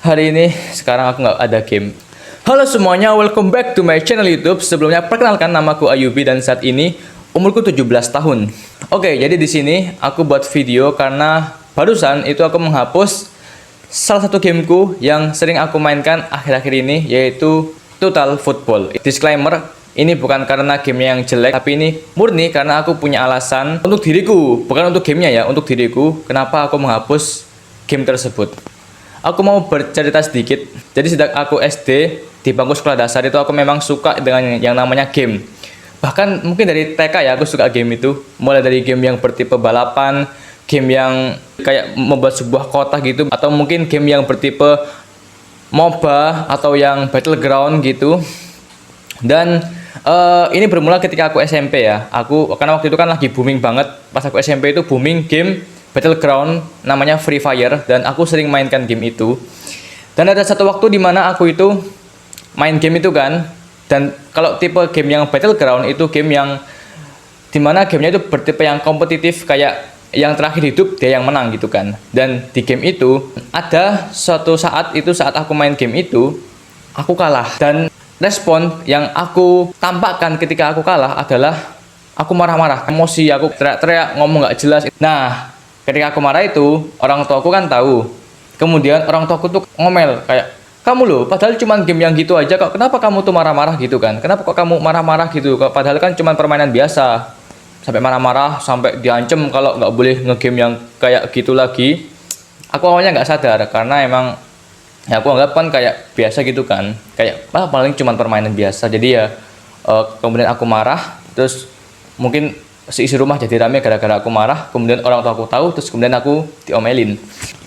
Hari ini sekarang aku nggak ada game. Halo semuanya, welcome back to my channel YouTube. Sebelumnya perkenalkan, namaku Ayubi dan saat ini umurku 17 tahun. Oke, jadi di sini aku buat video karena barusan itu aku menghapus salah satu gameku yang sering aku mainkan akhir-akhir ini, yaitu Total Football. Disclaimer, ini bukan karena game yang jelek, tapi ini murni karena aku punya alasan untuk diriku, bukan untuk gamenya ya, untuk diriku, kenapa aku menghapus game tersebut. Aku mau bercerita sedikit. Jadi sejak aku SD di bangku sekolah dasar itu aku memang suka dengan yang namanya game. Bahkan mungkin dari TK ya aku suka game itu. Mulai dari game yang bertipe balapan, game yang kayak membuat sebuah kota gitu, atau mungkin game yang bertipe MOBA atau yang Battleground gitu. Dan ini bermula ketika aku SMP ya. Karena waktu itu kan lagi booming banget. Pas aku SMP itu booming game Battleground namanya Free Fire, dan aku sering mainkan game itu. Dan ada satu waktu di mana aku itu main game itu kan, dan kalau tipe game yang Battleground itu game yang dimana gamenya itu bertipe yang kompetitif, kayak yang terakhir hidup dia yang menang gitu kan. Dan di game itu ada suatu saat aku main game itu aku kalah, dan respon yang aku tampakkan ketika aku kalah adalah aku marah-marah, emosi, aku teriak-teriak, ngomong gak jelas. Nah, ketika aku marah itu, orang tuaku kan tahu. Kemudian orang tuaku tuh ngomel kayak, kamu loh, padahal cuma game yang gitu aja kok, kenapa kamu tuh marah-marah gitu kan? Kenapa kok kamu marah-marah gitu? Padahal kan cuma permainan biasa. Sampai marah-marah, sampai diancem kalau nggak boleh ngegame yang kayak gitu lagi. Aku awalnya nggak sadar, karena emang ya aku anggap kan kayak biasa gitu kan. Kayak, paling cuma permainan biasa. Jadi ya, kemudian aku marah, terus mungkin seisi rumah jadi rame gara-gara aku marah. Kemudian orang tua aku tahu, terus kemudian aku diomelin.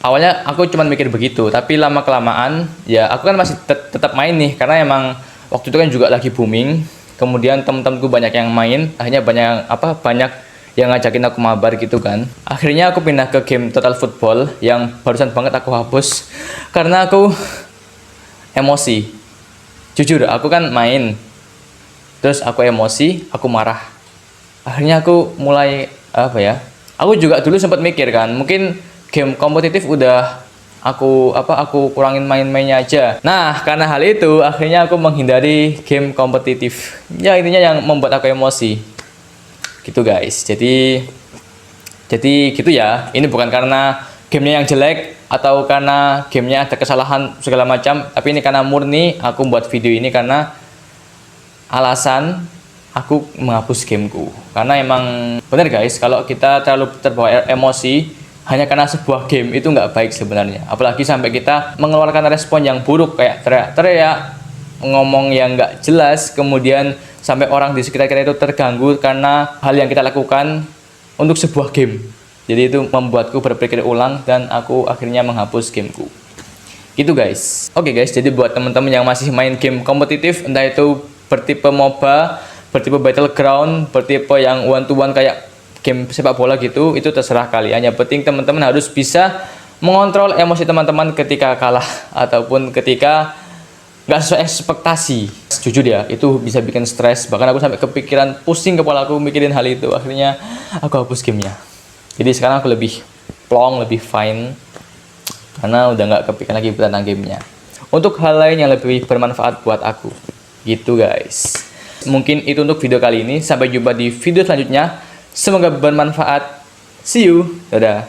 Awalnya aku cuma mikir begitu, tapi lama kelamaan ya aku kan masih tetap main nih, karena emang waktu itu kan juga lagi booming. Kemudian temen-temenku banyak yang main, akhirnya banyak yang ngajakin aku mabar gitu kan. Akhirnya aku pindah ke game Total Football yang barusan banget aku hapus karena aku emosi. Jujur, aku kan main, terus aku emosi, aku marah. Akhirnya aku mulai aku juga dulu sempat mikir kan, mungkin game kompetitif udah aku kurangin main-mainnya aja. Nah, karena hal itu akhirnya aku menghindari game kompetitif. Ya intinya yang membuat aku emosi. Gitu guys. Jadi gitu ya. Ini bukan karena gamenya yang jelek atau karena gamenya ada kesalahan segala macam, tapi ini karena murni aku buat video ini karena alasan aku menghapus gameku. Karena emang bener guys, kalau kita terlalu terbawa emosi hanya karena sebuah game itu nggak baik sebenarnya. Apalagi sampai kita mengeluarkan respon yang buruk kayak teriak-teriak, ngomong yang nggak jelas, kemudian sampai orang di sekitar kita itu terganggu karena hal yang kita lakukan untuk sebuah game. Jadi itu membuatku berpikir ulang dan aku akhirnya menghapus gameku. Gitu guys. Oke guys, jadi buat teman-teman yang masih main game kompetitif, entah itu bertipe MOBA, bertipe Battleground, bertipe yang one to one kayak game sepak bola gitu, itu terserah kalian. Yang penting teman-teman harus bisa mengontrol emosi teman-teman ketika kalah ataupun ketika nggak sesuai ekspektasi. Jujur ya, itu bisa bikin stres. Bahkan aku sampai kepikiran, pusing kepala aku mikirin hal itu. Akhirnya aku hapus gamenya. Jadi sekarang aku lebih plong, lebih fine, karena udah nggak kepikiran lagi tentang gamenya. Untuk hal lain yang lebih bermanfaat buat aku. Gitu guys. Mungkin itu untuk video kali ini. Sampai jumpa di video selanjutnya. Semoga bermanfaat. See you. Dadah.